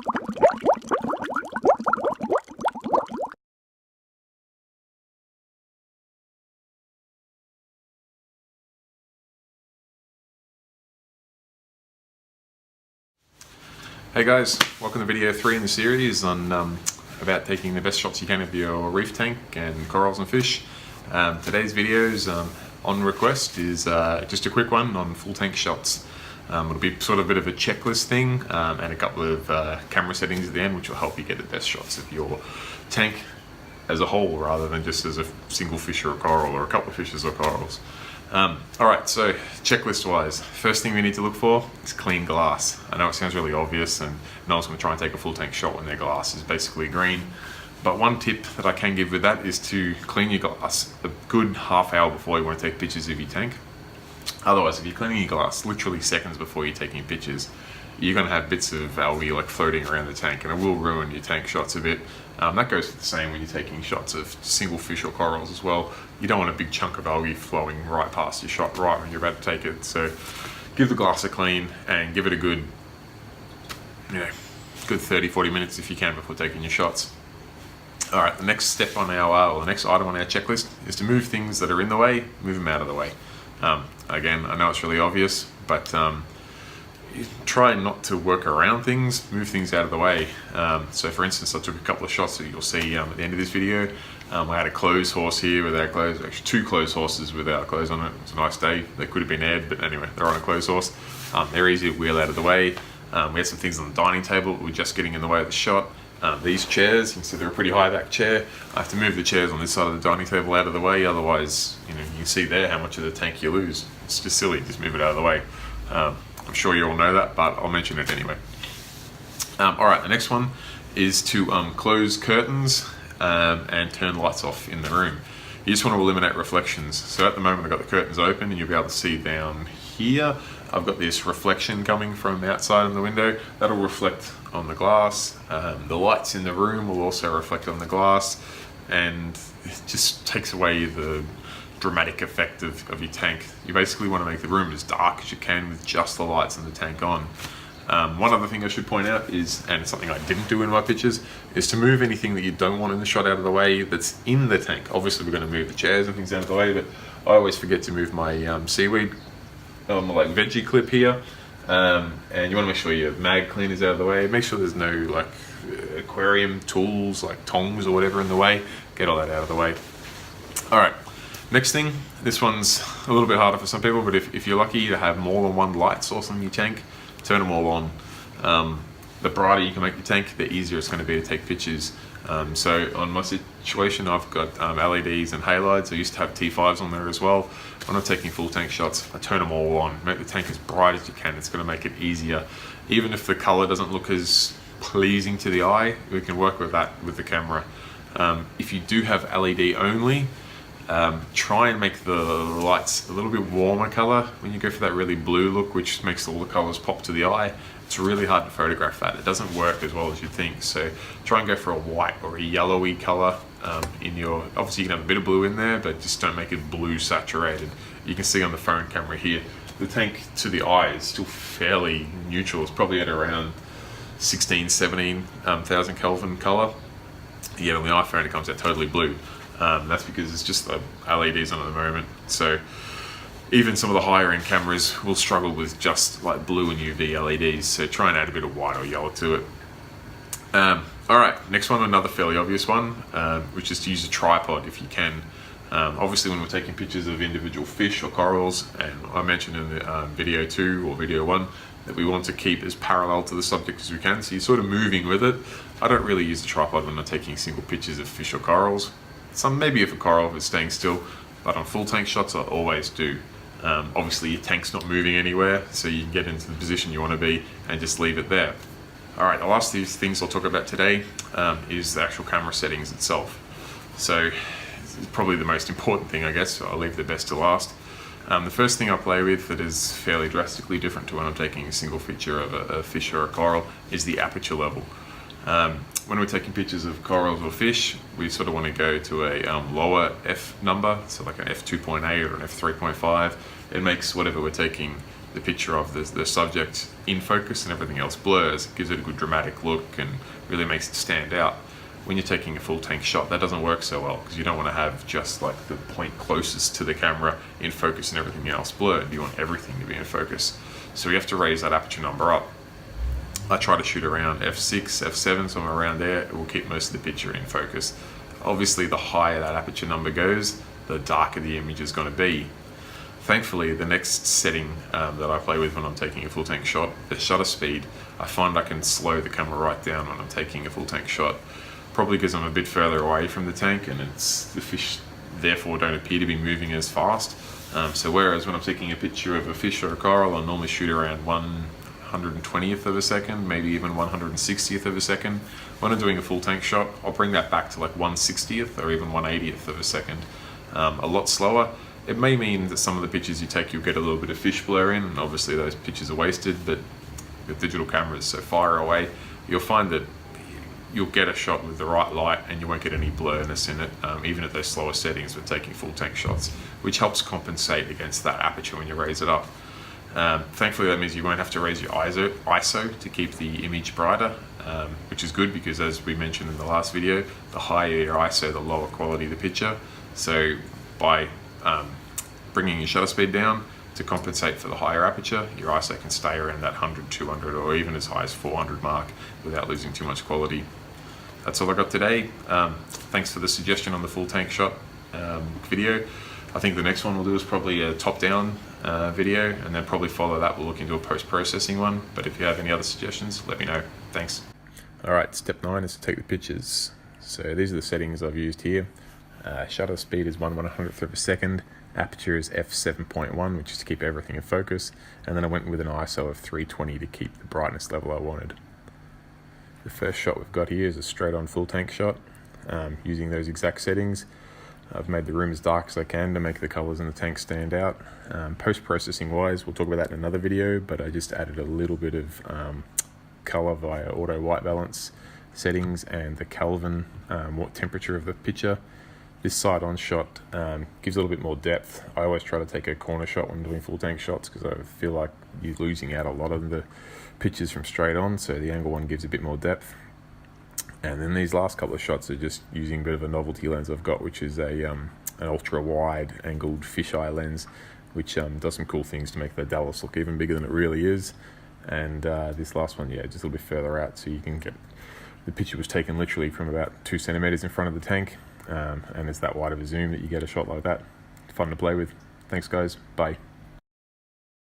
Hey guys, welcome to video 3 in the series on about taking the best shots you can of your reef tank and corals and fish. Today's videos on request is just a quick one on full tank shots. It'll be sort of a bit of a checklist thing and a couple of camera settings at the end which will help you get the best shots of your tank as a whole rather than just as a single fish or a coral or a couple of fishes or corals. Alright, so checklist wise, first thing we need to look for is clean glass. I know it sounds really obvious and no one's going to try and take a full tank shot when their glass is basically green, but one tip that I can give with that is to clean your glass a good half hour before you want to take pictures of your tank. Otherwise, if you're cleaning your glass literally seconds before you're taking pictures, you're going to have bits of algae like floating around the tank and it will ruin your tank shots a bit. That goes for the same when you're taking shots of single fish or corals as well. You don't want a big chunk of algae flowing right past your shot right when you're about to take it. So give the glass a clean and give it a good 30-40 minutes if you can before taking your shots. Alright, the next step on our, or the next item on our checklist is to move things that are in the way, move them out of the way. Again, I know it's really obvious, but try not to work around things, move things out of the way. So for instance, I took a couple of shots that you'll see at the end of this video. I had a clothes horse here without clothes, actually 2 clothes horses without clothes on it. It was a nice day, they could have been aired, but anyway, they're on a clothes horse. They're easy to wheel out of the way. We had some things on the dining table that were just getting in the way of the shot. These chairs, you can see they're a pretty high back chair. I have to move the chairs on this side of the dining table out of the way, otherwise you can see there how much of the tank you lose. It's just silly, just move it out of the way. I'm sure you all know that, but I'll mention it anyway. Alright, the next one is to close curtains and turn lights off in the room. You just want to eliminate reflections. So at the moment I've got the curtains open and you'll be able to see down here I've got this reflection coming from outside of the window. That'll reflect on the glass. The lights in the room will also reflect on the glass, and it just takes away the dramatic effect of your tank. You basically want to make the room as dark as you can with just the lights and the tank on. One other thing I should point out is, and it's something I didn't do in my pictures, is to move anything that you don't want in the shot out of the way that's in the tank. Obviously we're going to move the chairs and things out of the way, but I always forget to move my seaweed, my like veggie clip here, and you want to make sure your mag cleaner's out of the way. Make sure there's no like aquarium tools like tongs or whatever in the way. Get all that out of the way. Alright, next thing, this one's a little bit harder for some people, but if you're lucky to have more than one light source on your tank, turn them all on. The brighter you can make your tank, the easier it's going to be to take pictures. So on my situation, I've got LEDs and halides. I used to have T5s on there as well. When I'm taking full tank shots, I turn them all on. Make the tank as bright as you can. It's going to make it easier. Even if the color doesn't look as pleasing to the eye, we can work with that with the camera. If you do have LED only, try and make the lights a little bit warmer color when you go for that really blue look, which makes all the colors pop to the eye. It's really hard to photograph that. It doesn't work as well as you'd think. So try and go for a white or a yellowy color in your, obviously you can have a bit of blue in there, but just don't make it blue saturated. You can see on the phone camera here, the tank to the eye is still fairly neutral. It's probably at around 17,000 Kelvin color. Yet on the iPhone it comes out totally blue. That's because it's just the LEDs on at the moment. So even some of the higher end cameras will struggle with just like blue and UV LEDs. So try and add a bit of white or yellow to it. Alright, next one, another fairly obvious one, which is to use a tripod if you can. Obviously when we're taking pictures of individual fish or corals, and I mentioned in the video 2 or video 1 that we want to keep as parallel to the subject as we can, so you're sort of moving with it. I don't really use a tripod when I'm taking single pictures of fish or corals. Some maybe if a coral is staying still, but on full tank shots I always do. Obviously your tank's not moving anywhere, so you can get into the position you want to be and just leave it there. Alright, the last of these things I'll talk about today is the actual camera settings itself. So it's probably the most important thing, I guess, so I'll leave the best to last. The first thing I play with that is fairly drastically different to when I'm taking a single feature of a fish or a coral is the aperture level. When we're taking pictures of corals or fish, we sort of want to go to a lower f number, so like an f2.8 or an f3.5. It makes whatever we're taking the picture of the subject in focus and everything else blurs. It gives it a good dramatic look and really makes it stand out. When you're taking a full tank shot, that doesn't work so well, because you don't want to have just like the point closest to the camera in focus and everything else blurred. You want everything to be in focus. So you have to raise that aperture number up. I try to shoot around f6, f7, somewhere around there. It will keep most of the picture in focus. Obviously, the higher that aperture number goes, the darker the image is going to be. Thankfully, the next setting that I play with when I'm taking a full tank shot, the shutter speed, I find I can slow the camera right down when I'm taking a full tank shot. Probably because I'm a bit further away from the tank and the fish therefore don't appear to be moving as fast. So whereas when I'm taking a picture of a fish or a coral, I'll normally shoot around 1/120th of a second, maybe even 1/160th of a second. When I'm doing a full tank shot, I'll bring that back to like 1/60th or even 1/80th of a second. A lot slower. It may mean that some of the pictures you take, you'll get a little bit of fish blur in, and obviously those pictures are wasted, but with digital cameras so far away, you'll find that you'll get a shot with the right light and you won't get any blurriness in it, even at those slower settings when taking full tank shots, which helps compensate against that aperture when you raise it up. Thankfully, that means you won't have to raise your ISO to keep the image brighter, which is good because, as we mentioned in the last video, the higher your ISO, the lower quality the picture. So by bringing your shutter speed down to compensate for the higher aperture, your ISO can stay around that 100, 200, or even as high as 400 mark without losing too much quality. That's all I got today. Thanks for the suggestion on the full tank shot video. I think the next one we'll do is probably a top-down video, and then probably follow that, we'll look into a post-processing one. But if you have any other suggestions, let me know. Thanks. Alright, step 9 is to take the pictures. So these are the settings I've used here. Shutter speed is 1/100th of a second. Aperture is f7.1, which is to keep everything in focus. And then I went with an ISO of 320 to keep the brightness level I wanted. The first shot we've got here is a straight-on full tank shot. Using those exact settings, I've made the room as dark as I can to make the colours in the tank stand out. Post-processing wise, we'll talk about that in another video, but I just added a little bit of colour via auto white balance settings and the Kelvin temperature of the picture. This side-on shot gives a little bit more depth. I always try to take a corner shot when doing full tank shots because I feel like you're losing out a lot of the pictures from straight on, so the angle one gives a bit more depth. And then these last couple of shots are just using a bit of a novelty lens I've got, which is an ultra-wide angled fisheye lens, which does some cool things to make the Dallas look even bigger than it really is. And this last one, yeah, just a little bit further out, so you can get... The picture was taken literally from about 2 centimeters in front of the tank, and it's that wide of a zoom that you get a shot like that. Fun to play with. Thanks guys, bye.